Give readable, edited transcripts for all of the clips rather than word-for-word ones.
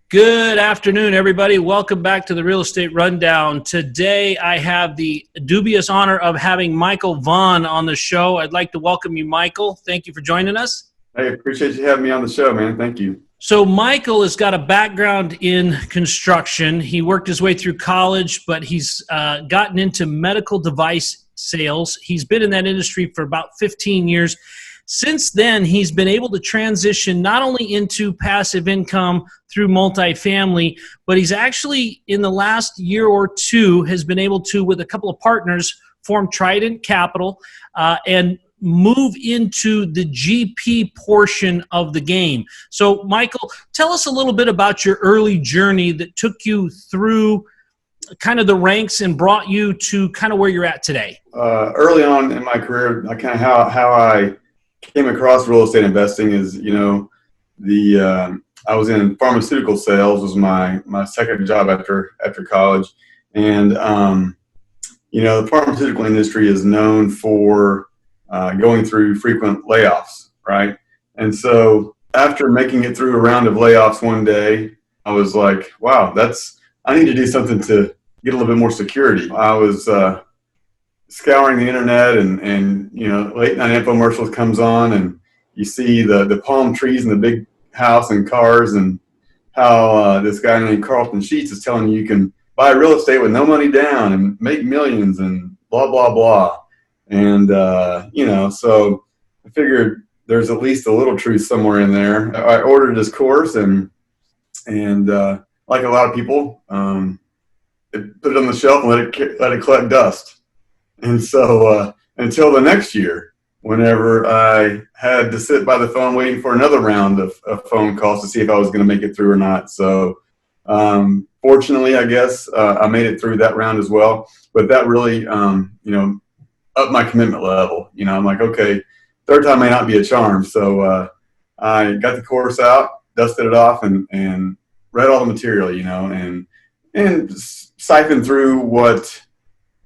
Good afternoon, everybody. Welcome back to the Real Estate Rundown. Today, I have the dubious honor of having Michael Vann on the show. I'd like to welcome you, Michael. Thank you for joining us. I appreciate you having me on the show, man. Thank you. So Michael has got a background in construction. He worked his way through college, but he's gotten into medical device sales. He's been in that industry for about 15 years. Since then, he's been able to transition not only into passive income through multifamily, but he's actually, in the last year or two, has been able to, with a couple of partners, form Trident Capital and move into the GP portion of the game. So, Michael, tell us a little bit about your early journey that took you through kind of the ranks and brought you to kind of where you're at today. Early on in my career, kind of how I came across real estate investing is, I was in pharmaceutical sales, was my second job after college. And, the pharmaceutical industry is known for going through frequent layoffs, right? And so after making it through a round of layoffs one day, I was like, wow, I need to do something to get a little bit more security. I was scouring the internet and late night infomercials comes on and you see the palm trees and the big house and cars and how this guy named Carlton Sheets is telling you can buy real estate with no money down and make millions and blah, blah, blah. And, so I figured there's at least a little truth somewhere in there. I ordered this course and like a lot of people, put it on the shelf and let it collect dust. And so until the next year, whenever I had to sit by the phone waiting for another round of phone calls to see if I was going to make it through or not. So fortunately, I guess I made it through that round as well. But that really, upped my commitment level. I'm like, okay, third time may not be a charm. So I got the course out, dusted it off, and read all the material, and siphoned through what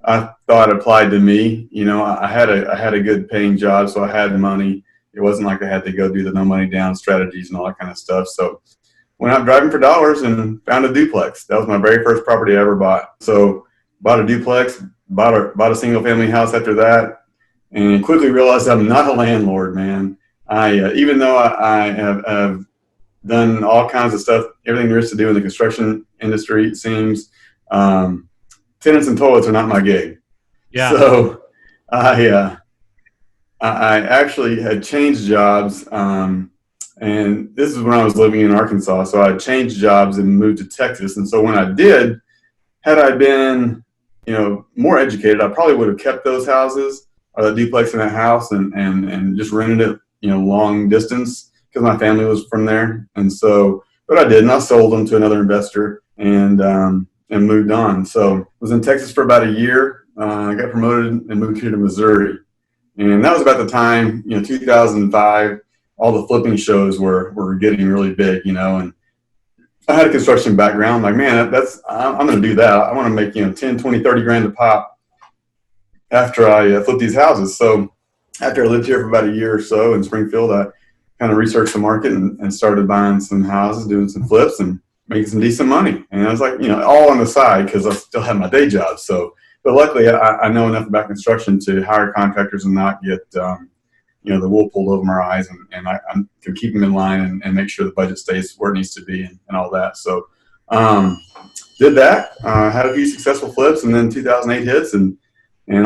I thought applied to me. I had a good paying job, so I had money. It wasn't like I had to go do the no money down strategies and all that kind of stuff. So went out driving for dollars and found a duplex. That was my very first property I ever bought. So bought a duplex, bought a single family house after that, and quickly realized I'm not a landlord, man. Even though I have done all kinds of stuff, everything there is to do in the construction industry, it seems, tenants and toilets are not my gig. Yeah. So I actually had changed jobs, and this is when I was living in Arkansas. So I changed jobs and moved to Texas. And so when I did, had I been, more educated, I probably would have kept those houses or the duplex in that house and just rented it, long distance because my family was from there. And so, but I didn't. I sold them to another investor and moved on. So was in Texas for about a year. I got promoted and moved here to Missouri. And that was about the time, 2005, all the flipping shows were getting really big, and I had a construction background. Like, man, I'm going to do that. I want to make, 10, 20, 30 grand a pop after I flip these houses. So after I lived here for about a year or so in Springfield, I kind of researched the market and started buying some houses, doing some flips and making some decent money. And I was like, all on the side because I still have my day job. So, but luckily I know enough about construction to hire contractors and not get, the wool pulled over my eyes, and I can keep them in line and make sure the budget stays where it needs to be and all that. So did that, had a few successful flips, and then 2008 hits, and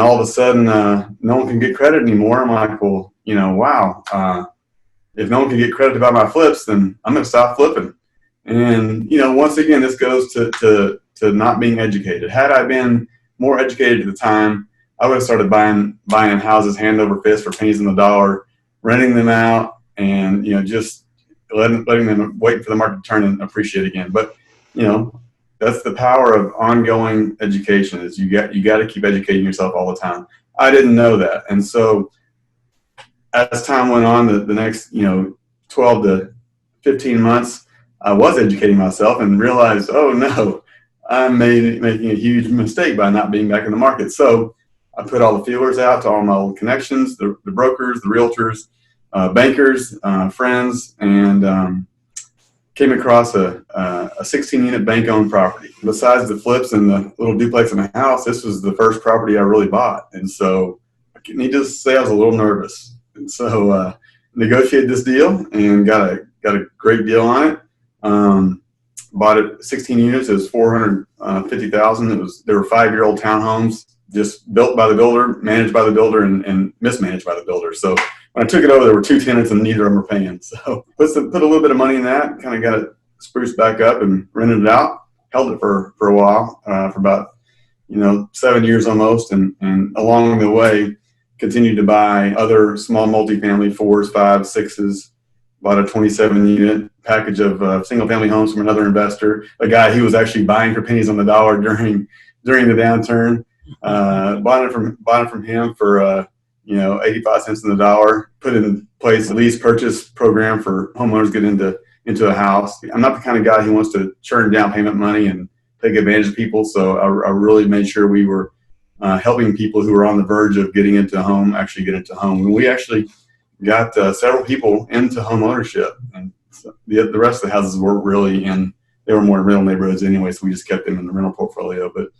all of a sudden no one can get credit anymore. I'm like, well, wow, if no one can get credit about my flips, then I'm going to stop flipping. And, once again, this goes to not being educated. Had I been more educated at the time, I would have started buying houses hand over fist for pennies on the dollar, renting them out, and just letting them wait for the market to turn and appreciate again. But that's the power of ongoing education. Is you got to keep educating yourself all the time. I didn't know that, and so as time went on, the next 12 to 15 months, I was educating myself and realized, oh no, I'm making a huge mistake by not being back in the market. So I put all the feelers out to all my old connections, the brokers, the realtors, bankers, friends, and came across a 16-unit bank-owned property. Besides the flips and the little duplex in the house, this was the first property I really bought. And so I need to say I was a little nervous. And so negotiated this deal and got a great deal on it. Bought it 16 units. It was $450,000. They were 5-year-old townhomes, just built by the builder, managed by the builder, and mismanaged by the builder. So when I took it over, there were 2 tenants and neither of them were paying. So put a little bit of money in that, kind of got it spruced back up and rented it out. Held it for a while, for about 7 years almost, and along the way continued to buy other small multifamily 4s, 5s, 6s. Bought a 27-unit package of single-family homes from another investor, a guy who was actually buying for pennies on the dollar during the downturn. Bought it from him for 85 cents on the dollar. Put in place a lease purchase program for homeowners get into a house. I'm not the kind of guy who wants to churn down payment money and take advantage of people, so I really made sure we were helping people who were on the verge of getting into a home actually get into a home. And we actually got several people into home ownership, and so the rest of the houses were really they were more in rental neighborhoods anyway, so we just kept them in the rental portfolio. But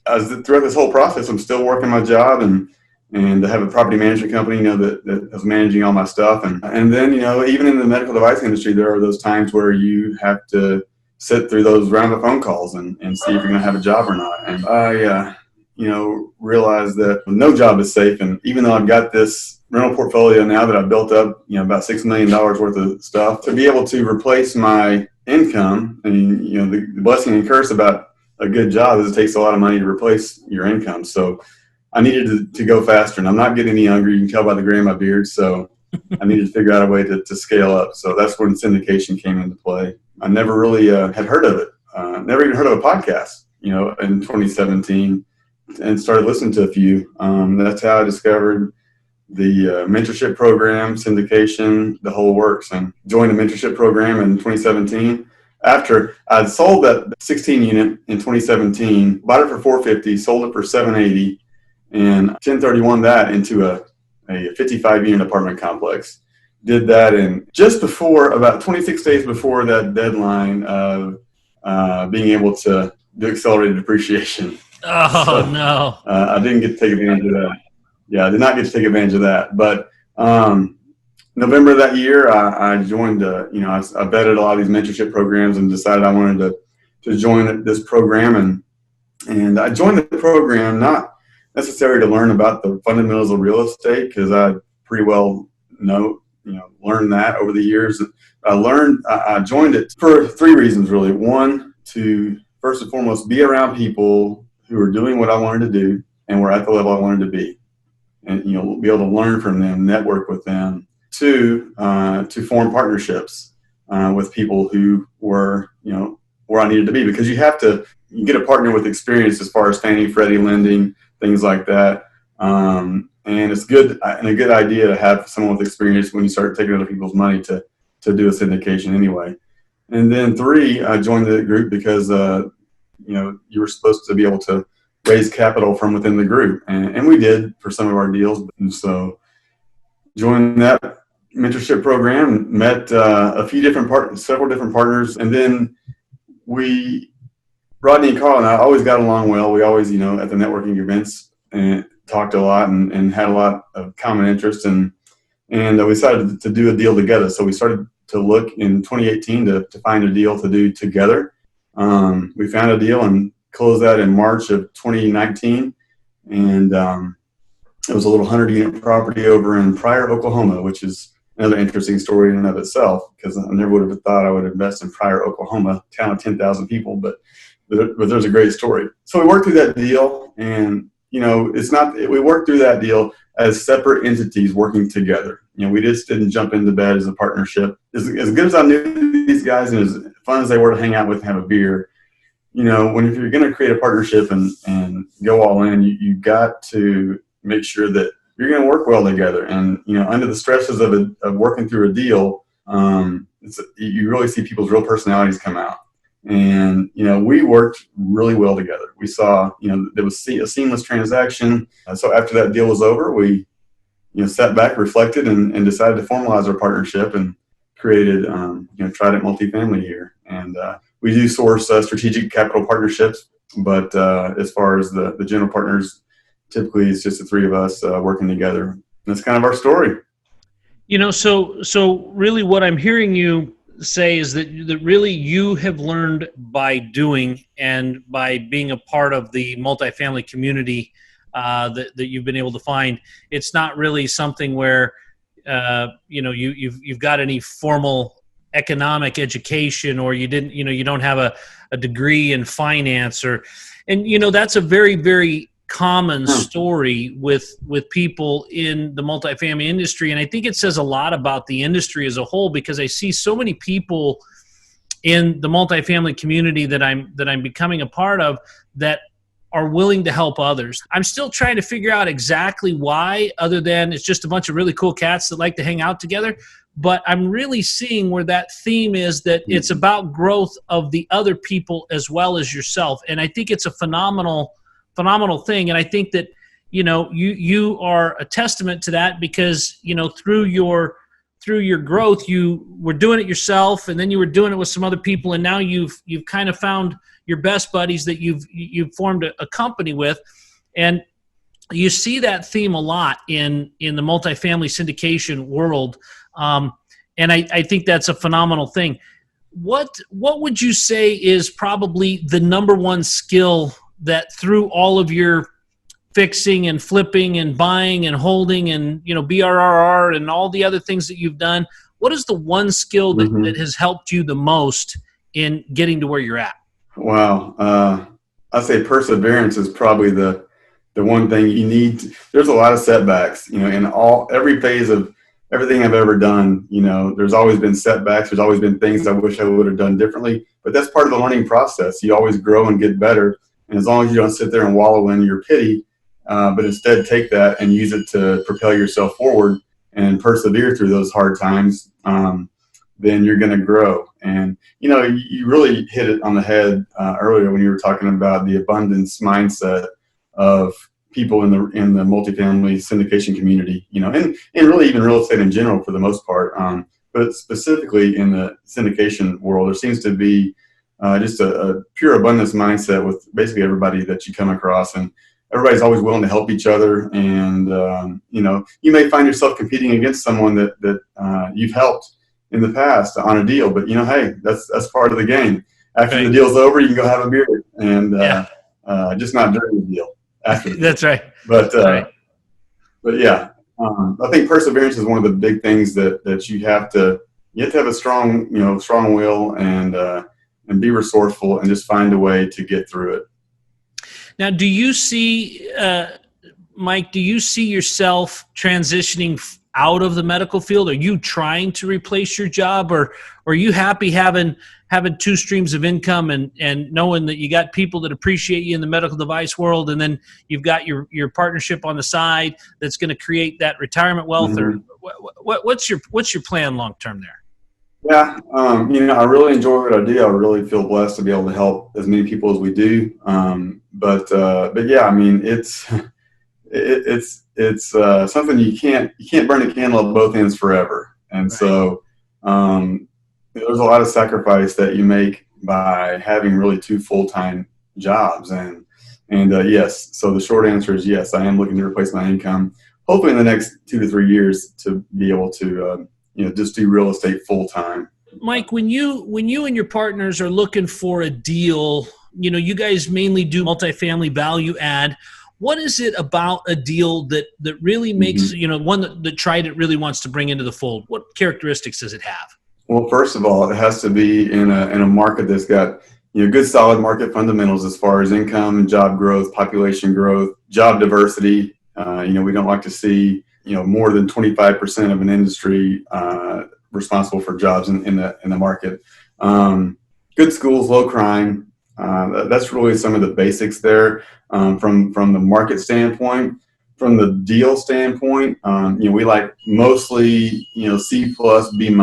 throughout this whole process, I'm still working my job and I have a property management company, that is managing all my stuff. And then, even in the medical device industry, there are those times where you have to sit through those round of phone calls and see if you're going to have a job or not. And I, realized that no job is safe. And even though I've got this rental portfolio now that I've built up, about $6 million worth of stuff, to be able to replace my income, and, the blessing and curse about a good job is it takes a lot of money to replace your income. So I needed to go faster, and I'm not getting any younger. You can tell by the gray in my beard. So I needed to figure out a way to scale up. So that's when syndication came into play. I never really had heard of it. Never even heard of a podcast, in 2017, and started listening to a few. That's how I discovered the mentorship program, syndication, the whole works, and joined the mentorship program in 2017. After I'd sold that 16 unit in 2017, bought it for $450, sold it for $780, and 1031 that into a 55-unit apartment complex. Did that in just before, about 26 days before that deadline of being able to do accelerated depreciation. Oh, so, no. I didn't get to take advantage of that. Yeah, I did not get to take advantage of that. But November of that year, I joined, I vetted a lot of these mentorship programs and decided I wanted to join this program. And I joined the program not necessarily to learn about the fundamentals of real estate, because I pretty well learned that over the years. I joined it for 3 reasons, really. One, to first and foremost be around people who were doing what I wanted to do and were at the level I wanted to be, and be able to learn from them, network with them. 2, to form partnerships with people who were where I needed to be, because you get a partner with experience as far as Fannie, Freddie lending, things like that. And it's good and a good idea to have someone with experience when you start taking other people's money to do a syndication anyway. And then 3, I joined the group because you were supposed to be able to raise capital from within the group, and we did for some of our deals. And so joined that mentorship program, met several different partners, and then Rodney and Carl and I always got along well. We always, at the networking events, and talked a lot and had a lot of common interests, and we decided to do a deal together. So we started to look in 2018 to find a deal to do together. We found a deal and closed that in March of 2019, and it was a little 100-unit property over in Pryor, Oklahoma, which is another interesting story in and of itself, because I never would have thought I would invest in Pryor, Oklahoma, a town of 10,000 people, but there's a great story. So we worked through that deal, and we worked through that deal as separate entities working together. We just didn't jump into bed as a partnership. As good as I knew these guys and as fun as they were to hang out with and have a beer, if you're going to create a partnership and go all in, you got to make sure that you're going to work well together. And, under the stresses of working through a deal, you really see people's real personalities come out. And, we worked really well together. We saw, there was a seamless transaction. So after that deal was over, we, sat back, reflected, and decided to formalize our partnership and created, Trident Multifamily here. And we do source strategic capital partnerships, but as far as the general partners, typically it's just the three of us working together. And that's kind of our story. So really what I'm hearing you say is that really you have learned by doing and by being a part of the multifamily community that you've been able to find. It's not really something where you've got any formal economic education, or you don't have a degree in finance, and that's a very, very common story with people in the multifamily industry. And I think it says a lot about the industry as a whole, because I see so many people in the multifamily community that I'm becoming a part of that are willing to help others. I'm still trying to figure out exactly why, other than it's just a bunch of really cool cats that like to hang out together. But I'm really seeing where that theme is, that it's about growth of the other people as well as yourself. And I think it's a phenomenal thing. And I think that, you are a testament to that, because, through your growth, you were doing it yourself, and then you were doing it with some other people. And now you've kind of found your best buddies that you've formed a company with. And you see that theme a lot in the multifamily syndication world. And I think that's a phenomenal thing. What would you say is probably the number one skill that, through all of your fixing and flipping and buying and holding and, BRRR and all the other things that you've done, what is the one skill that has helped you the most in getting to where you're at? Wow. I'd say perseverance is probably the one thing you need. There's a lot of setbacks, in every phase of everything I've ever done. There's always been setbacks. There's always been things I wish I would have done differently, but that's part of the learning process. You always grow and get better. And as long as you don't sit there and wallow in your pity, but instead take that and use it to propel yourself forward and persevere through those hard times, then you're going to grow. And, you really hit it on the head earlier when you were talking about the abundance mindset of people in the multifamily syndication community, and really even real estate in general for the most part. But specifically in the syndication world, there seems to be just a pure abundance mindset with basically everybody that you come across, and everybody's always willing to help each other. And, you may find yourself competing against someone that you've helped in the past on a deal, but hey, that's part of the game. After the deal's over, you can go have a beer and just not during the deal. After That's right. But right. But yeah, I think perseverance is one of the big things that you have to have a strong will and be resourceful and just find a way to get through it. Now, do you see, Mike, do you see yourself transitioning out of the medical field? Are you trying to replace your job, or are you happy having two streams of income and knowing that you got people that appreciate you in the medical device world, and then you've got your partnership on the side that's going to create that retirement wealth? Or what's your plan long term there? Yeah, I really enjoy what I do. I really feel blessed to be able to help as many people as we do. But yeah, I mean, it's something you can't burn a candle at both ends forever. And so there's a lot of sacrifice that you make by having really two full-time jobs. And yes, so the short answer is yes, I am looking to replace my income, hopefully in the next 2 to 3 years, to be able to just do real estate full-time. Mike, when you and your partners are looking for a deal, you guys mainly do multifamily value add. What is it about a deal that really makes, one that tried it really wants to bring into the fold? What characteristics does it have? Well, first of all, it has to be in a market that's got good solid market fundamentals as far as income and job growth, population growth, job diversity. We don't like to see more than 25% of an industry responsible for jobs in the market. Good schools, low crime. That's really some of the basics there from the market standpoint. From the deal standpoint, we like mostly C+, B-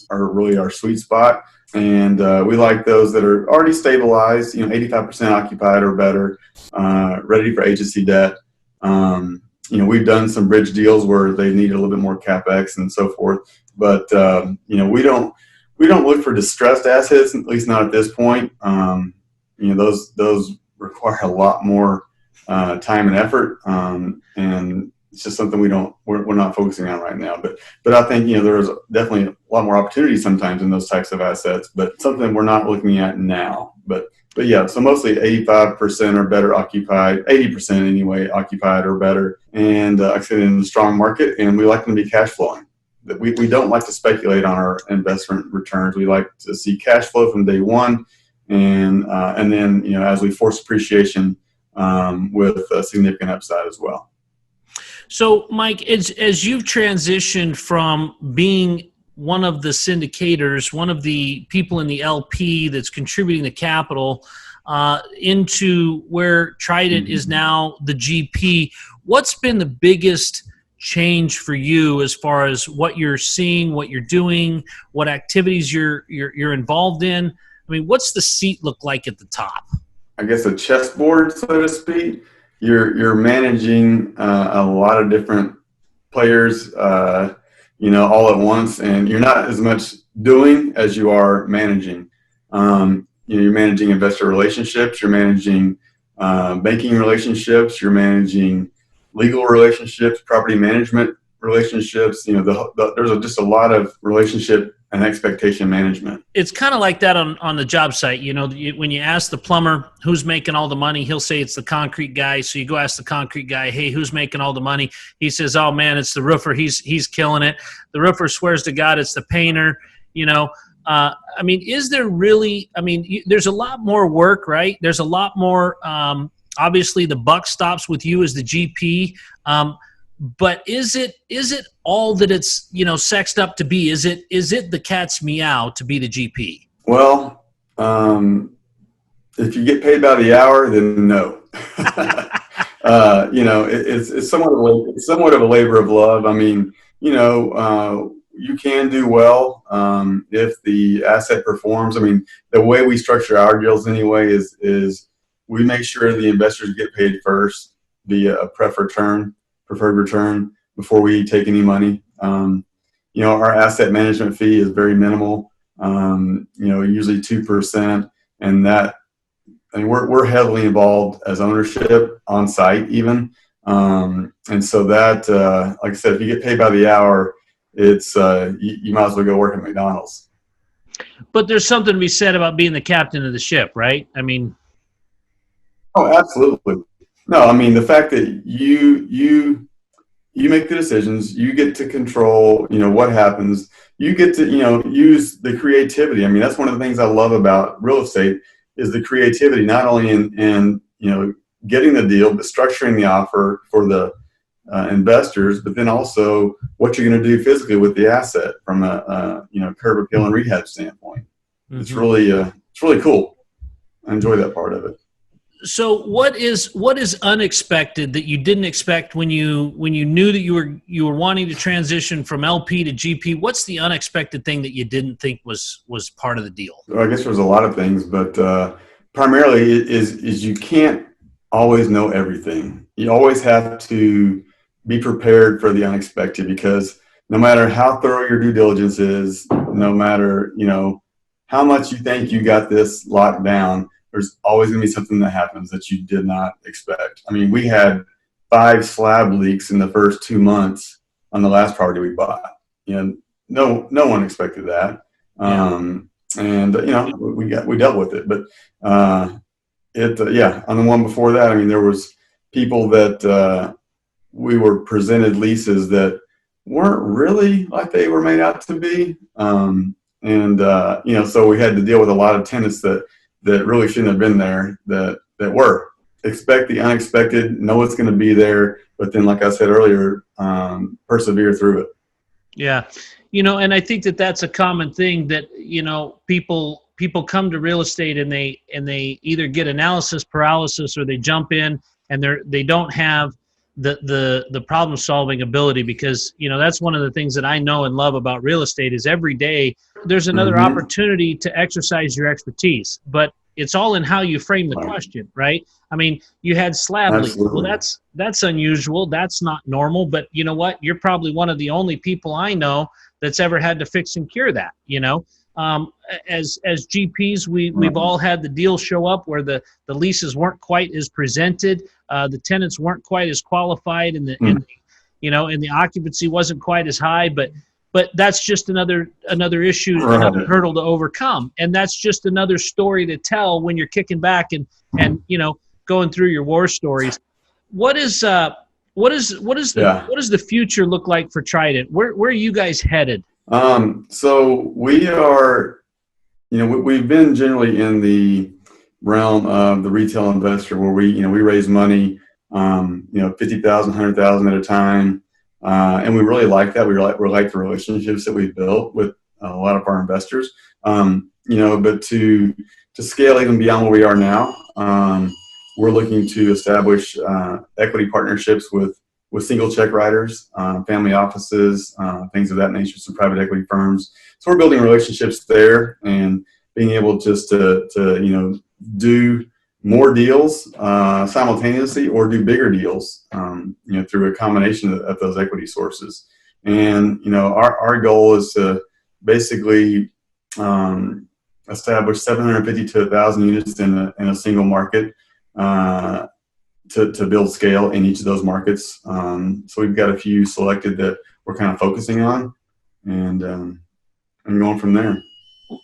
are really our sweet spot, and we like those that are already stabilized, 85% occupied or better, ready for agency debt. We've done some bridge deals where they need a little bit more capex and so forth, but we we don't look for distressed assets, at least not at this point. Those require a lot more time and effort, and it's just something we're not focusing on right now. But I think there's definitely a lot more opportunity sometimes in those types of assets, but something we're not looking at now. But yeah, so mostly 85% or better occupied, 80% anyway occupied or better, and like I said, in a strong market, and we like them to be cash flowing. We don't like to speculate on our investment returns. We like to see cash flow from day one, and then as we force appreciation with a significant upside as well. So, Mike, as you've transitioned from being one of the syndicators, one of the people in the LP that's contributing the capital, into where Trident is now the GP, what's been the biggest change for you as far as what you're seeing, what you're doing, what activities you're involved in? I mean, what's the seat look like at the top? I guess a chessboard, so to speak. You're managing a lot of different players, all at once, and you're not as much doing as you are managing. You're managing investor relationships, you're managing banking relationships, you're managing legal relationships, property management relationships. There's just a lot of relationship and expectation management. It's kind of like that on the job site. When you ask the plumber who's making all the money, he'll say it's the concrete guy. So you go ask the concrete guy, hey, who's making all the money? He says, oh man, it's the roofer. He's killing it. The roofer swears to God it's the painter. Is there really? There's a lot more work, right? There's a lot more. Obviously, the buck stops with you as the GP. But is it all that it's sexed up to be? Is it the cat's meow to be the GP? Well, if you get paid by the hour, then no. It's somewhat of a labor of love. You can do well if the asset performs. The way we structure our deals anyway is we make sure the investors get paid first via a preferred return before we take any money. Our asset management fee is very minimal, usually 2%, and we're heavily involved as ownership on site even. And so that, like I said, if you get paid by the hour, it's you might as well go work at McDonald's. But there's something to be said about being the captain of the ship, right? Oh, absolutely. No, the fact that you make the decisions, you get to control, what happens. You get to, use the creativity. That's one of the things I love about real estate is the creativity, not only in getting the deal, but structuring the offer for the investors, but then also what you're going to do physically with the asset from a curb appeal and rehab standpoint. Mm-hmm. It's really cool. I enjoy that part of it. So what is unexpected that you didn't expect when you knew that you were wanting to transition from LP to GP? What's the unexpected thing that you didn't think was part of the deal? Well, I guess there's a lot of things, but primarily is you can't always know everything. You always have to be prepared for the unexpected, because no matter how thorough your due diligence is, no matter how much you think you got this locked down, there's always going to be something that happens that you did not expect. We had 5 slab leaks in the first 2 months on the last property we bought. No one expected that. And we dealt with it. But on the one before that, there was people that we were presented leases that weren't really like they were made out to be. So we had to deal with a lot of tenants that really shouldn't have been there, that were. Expect the unexpected, know it's going to be there, but then, like I said earlier, persevere through it. Yeah. And I think that's a common thing that, people come to real estate and they either get analysis paralysis or they jump in and they don't have the problem solving ability, because, that's one of the things that I know and love about real estate is every day there's another opportunity to exercise your expertise, but it's all in how you frame the question, right? You had slab leaks. Well, that's unusual. That's not normal, but you know what? You're probably one of the only people I know that's ever had to fix and cure that, as GPs, we've all had the deals show up where the leases weren't quite as presented, the tenants weren't quite as qualified, and the occupancy wasn't quite as high, but that's just another issue, another hurdle to overcome, and that's just another story to tell when you're kicking back and going through your war stories. What does the future look like for Trident? Where are you guys headed? So we are, we've been generally in the realm of the retail investor where we raise money, $50,000, $100,000 at a time. And we really like that. We like the relationships that we've built with a lot of our investors. But to scale even beyond where we are now, we're looking to establish equity partnerships with single check writers, family offices, things of that nature, some private equity firms. So we're building relationships there and being able just to do more deals simultaneously or do bigger deals, through a combination of those equity sources. And, our goal is to basically establish 750 to 1,000 units in a single market, to build scale in each of those markets. So we've got a few selected that we're kind of focusing on, and going from there.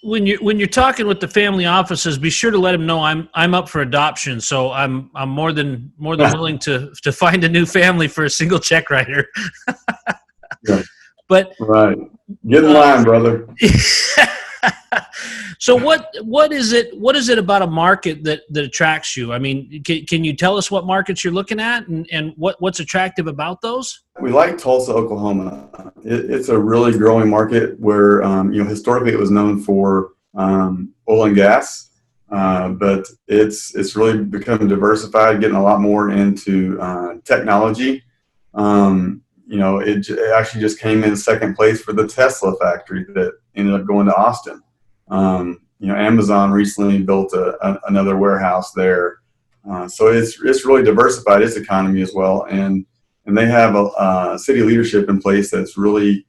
When you're talking with the family offices, be sure to let them know I'm up for adoption. So I'm more than willing to find a new family for a single check writer. Yeah. But right, get in line, brother. So what is it about a market that attracts you? I mean, can you tell us what markets you're looking at and what's attractive about those? We like Tulsa, Oklahoma. It's a really growing market where, historically it was known for oil and gas, but it's really become diversified, getting a lot more into technology. It actually just came in second place for the Tesla factory that ended up going to Austin. Amazon recently built another warehouse there. So it's really diversified its economy as well. And they have a city leadership in place that's really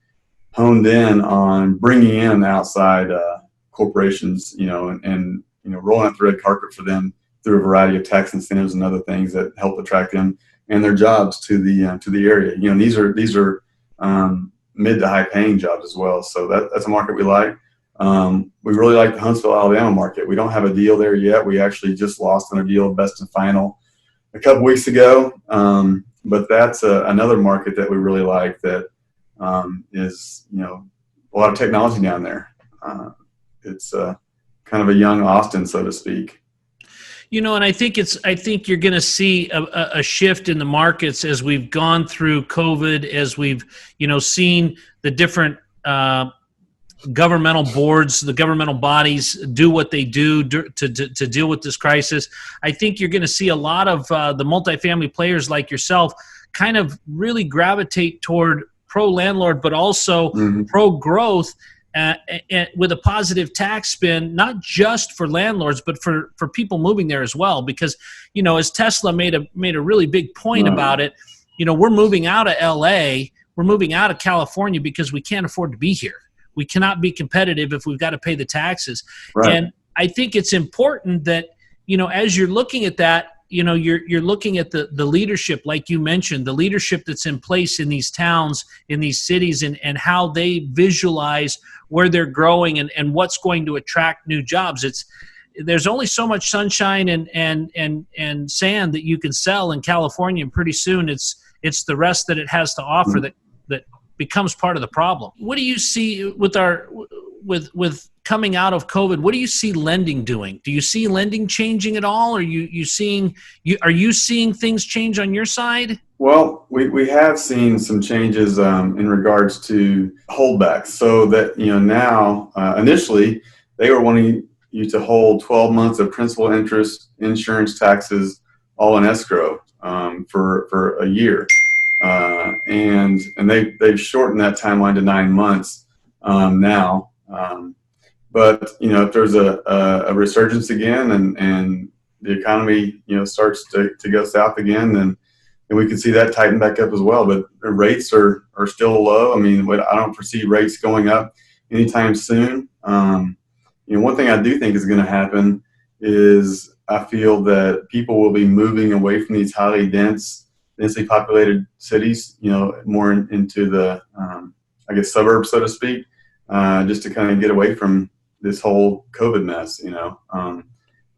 honed in on bringing in outside corporations, and rolling out the red carpet for them through a variety of tax incentives and other things that help attract them and their jobs to the area. These are mid to high paying jobs as well. So that's a market we like. We really like the Huntsville, Alabama market. We don't have a deal there yet. We actually just lost on a deal best and final a couple weeks ago. But that's another market that we really like that is, a lot of technology down there. It's kind of a young Austin, so to speak. And I think you're going to see a shift in the markets as we've gone through COVID, as we've, seen the different governmental boards, the governmental bodies do what they do to deal with this crisis. I think you're going to see a lot of the multifamily players like yourself kind of really gravitate toward pro-landlord, but also pro-growth, with a positive tax spin, not just for landlords, but for people moving there as well. Because, as Tesla made a really big point about it, we're moving out of LA, we're moving out of California because we can't afford to be here. We cannot be competitive if we've got to pay the taxes. Right. And I think it's important that, as you're looking at that, you're looking at the leadership, like you mentioned, the leadership that's in place in these towns, in these cities, and how they visualize where they're growing and what's going to attract new jobs. There's only so much sunshine and sand that you can sell in California, and pretty soon it's the rest that it has to offer that becomes part of the problem. What do you see with coming out of COVID? What do you see lending doing? Do you see lending changing at all? Are you seeing things change on your side? Well, we have seen some changes in regards to holdbacks. So that now initially they were wanting you to hold 12 months of principal, interest, insurance, taxes, all in escrow for a year. And they've shortened that timeline to 9 months now. But if there's a resurgence again and the economy starts to go south again, then we can see that tighten back up as well. But the rates are still low. I mean, I don't foresee rates going up anytime soon. One thing I do think is going to happen is I feel that people will be moving away from these highly densely populated cities, more into the, I guess, suburbs, so to speak, just to kind of get away from this whole COVID mess, And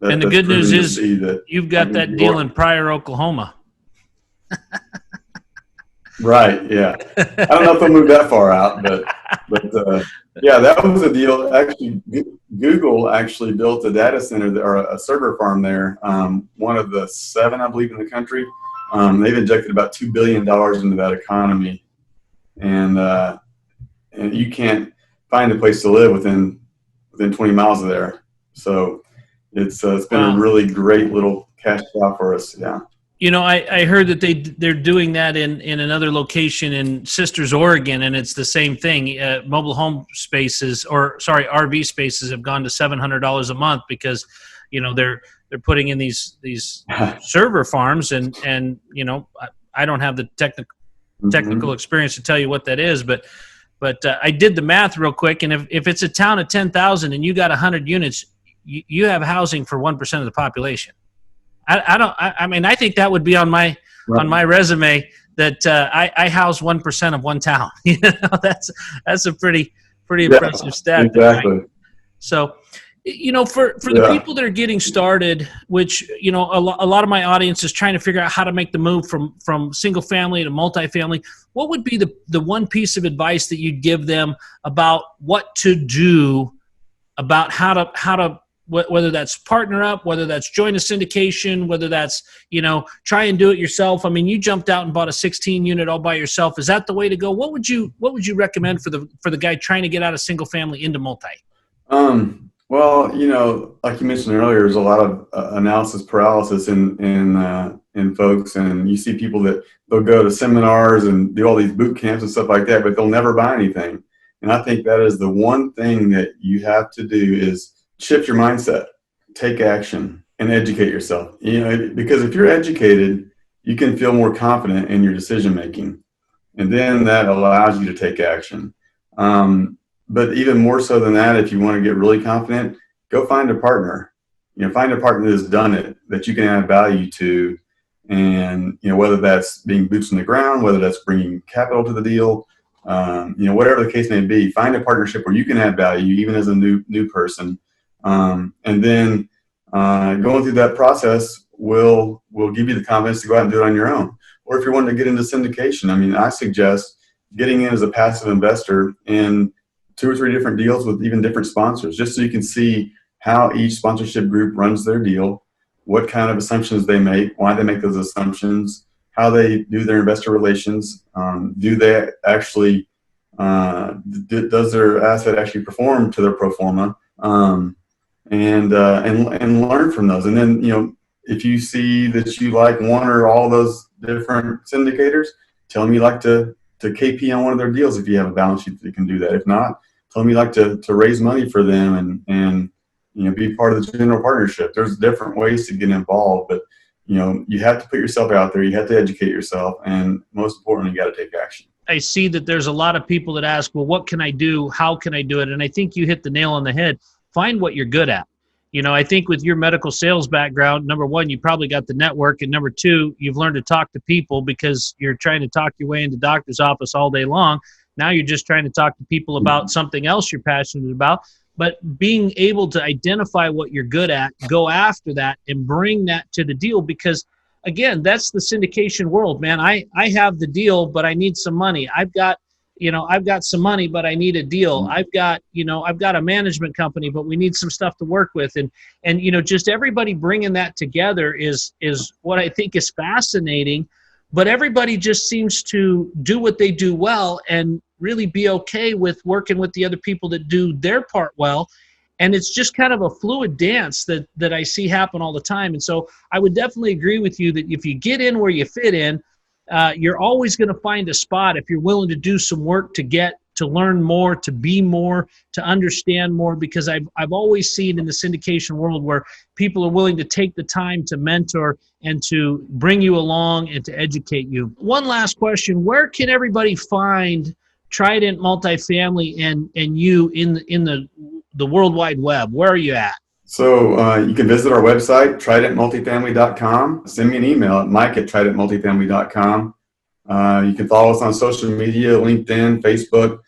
the good news is you've got that deal in important. Pryor, Oklahoma. Right. Yeah. I don't know if they'll move that far out, but yeah, that was a deal. Actually, Google actually built a data center or a server farm there. One of the 7, I believe, in the country. They've injected about $2 billion into that economy, and you can't find a place to live within 20 miles of there. So it's been a really great little cash cow for us. Yeah. I heard that they're doing that in another location in Sisters, Oregon, and it's the same thing. Mobile home spaces, RV spaces, have gone to $700 a month because, they're putting in these server farms, and I don't have the technical experience to tell you what that is, but I did the math real quick, and if it's a town of 10,000 and you got 100 units, you have housing for 1% of the population. I think that would be on my resume that I house 1% of one town. That's a pretty impressive stat. Exactly. There. So, for the people that are getting started, which a lot of my audience is trying to figure out how to make the move from single family to multifamily, what would be the one piece of advice that you'd give them about what to do, about how to whether that's partner up, whether that's join a syndication, whether that's, try and do it yourself. I mean, you jumped out and bought a 16 unit all by yourself. Is that the way to go? What would you recommend for the guy trying to get out of single family into multi? Well, like you mentioned earlier, there's a lot of analysis paralysis in folks, and you see people that they'll go to seminars and do all these boot camps and stuff like that, but they'll never buy anything. And I think that is the one thing that you have to do is shift your mindset, take action, and educate yourself. Because if you're educated, you can feel more confident in your decision making, and then that allows you to take action. But even more so than that, if you want to get really confident, go find a partner. Find a partner that's done it, that you can add value to, and whether that's being boots on the ground, whether that's bringing capital to the deal, whatever the case may be. Find a partnership where you can add value, even as a new person. And then going through that process will give you the confidence to go out and do it on your own. Or if you're wanting to get into syndication, I suggest getting in as a passive investor in 2 or 3 different deals with even different sponsors, just so you can see how each sponsorship group runs their deal, what kind of assumptions they make, why they make those assumptions, how they do their investor relations. Do they actually, does their asset actually perform to their pro forma? And learn from those. And then, if you see that you like one or all those different syndicators, tell them you like to KP on one of their deals if you have a balance sheet that you can do that. If not, tell them you like to raise money for them and be part of the general partnership. There's different ways to get involved, but you have to put yourself out there. You have to educate yourself, and most importantly, you got to take action. I see that there's a lot of people that ask, well, what can I do? How can I do it? And I think you hit the nail on the head. Find what you're good at. I think with your medical sales background, number one, you probably got the network, and number two, you've learned to talk to people because you're trying to talk your way into doctor's office all day long. Now you're just trying to talk to people about something else you're passionate about. But being able to identify what you're good at, go after that, and bring that to the deal, because again, that's the syndication world, man. I have the deal, but I need some money. I've got some money, but I need a deal. I've got a management company, but we need some stuff to work with. And just everybody bringing that together is what I think is fascinating. But everybody just seems to do what they do well and really be okay with working with the other people that do their part well. And it's just kind of a fluid dance that I see happen all the time. And so I would definitely agree with you that if you get in where you fit in, you're always going to find a spot if you're willing to do some work to learn more, to be more, to understand more, because I've always seen in the syndication world where people are willing to take the time to mentor and to bring you along and to educate you. One last question: where can everybody find Trident Multifamily and you in the the World Wide Web? Where are you at? So you can visit our website, tridentmultifamily.com. Send me an email at mike@tridentmultifamily.com. You can follow us on social media, LinkedIn, Facebook.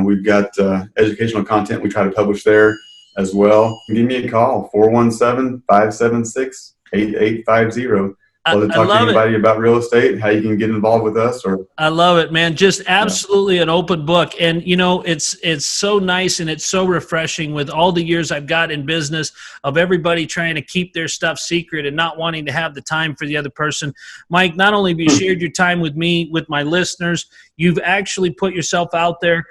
We've got educational content we try to publish there as well. Give me a call, 417-576-8850. Love to talk to anybody about real estate, how you can get involved with us. I love it, man. Just absolutely an open book. And, you know, it's so nice and it's so refreshing with all the years I've got in business of everybody trying to keep their stuff secret and not wanting to have the time for the other person. Mike, not only have you shared your time with me, with my listeners, you've actually put yourself out there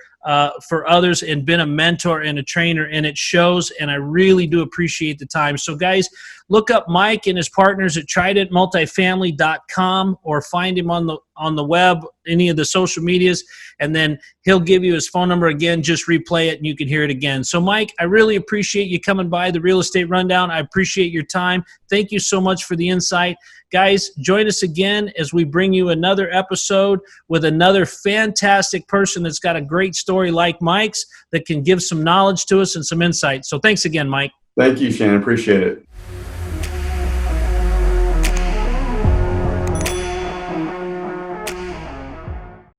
for others and been a mentor and a trainer, and it shows, and I really do appreciate the time. So guys, look up Mike and his partners at tridentmultifamily.com or find him on the web, any of the social medias, and then he'll give you his phone number again. Just replay it and you can hear it again. So Mike, I really appreciate you coming by the Real Estate Rundown. I appreciate your time. Thank you so much for the insight. Guys, join us again as we bring you another episode with another fantastic person that's got a great story like Mike's that can give some knowledge to us and some insight. So thanks again, Mike. Thank you, Shannon. Appreciate it.